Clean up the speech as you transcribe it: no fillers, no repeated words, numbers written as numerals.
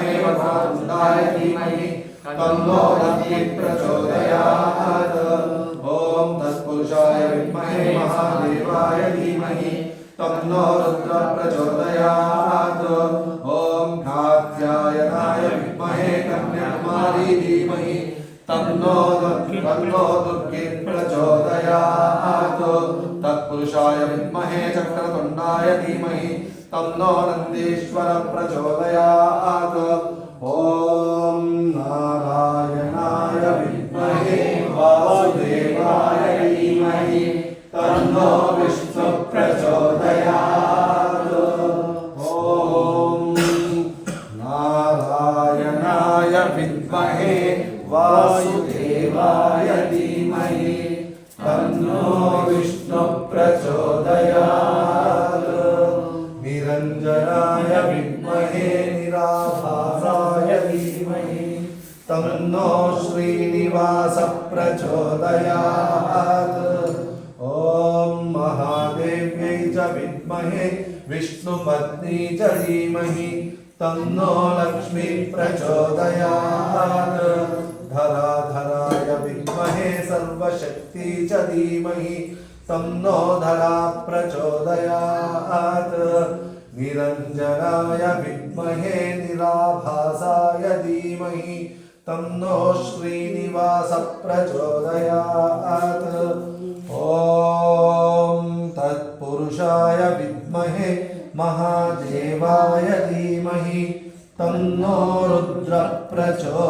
विद्महे वक्रतुण्डाय धीमहि तन्नो दन्ति प्रचोदयात्। ॐ तत्पुरुषाय विद्महे महादेवाय धीमहि तन्नो रुद्र प्रचोदयात्। ॐ कात्यायनाय विद्महे कन्याकुमारी धीमहि तन्नो दुर्गे प्रचोदयात्। तत्पुरुषाय विद्महे चक्रतुण्डाय धीमहि तन्नो नन्दीश्वर प्रचोदयात्। ॐ नारायणाय विद्महे वासुदेवाय धीमहि तन्नो विष्णु प्रचोदयात्। ॐ नारायणाय विद्महे वासुदेवाय धीमहि तन्नो विष्णु प्रचोदयात्। निरञ्जनाय विद्महे निराभासाय धीमहि तन्नो श्रीनिवास प्रचोदयात्। ॐ महादेव्यै च विद्महे विष्णुपत्नी च धीमहि तन्नो लक्ष्मी प्रचोदयात्। धराधराय विद्महे सर्वशक्ति च धीमहि तन्नो धरा प्रचोदयात्। निरञ्जनाय विद्महे निराभासाय धीमहि तन्नो श्रीनिवास प्रचोदयात्। ॐ तत्पुरुषाय विद्महे महादेवाय धीमहि तन्नो रुद्र प्रचोदयात्।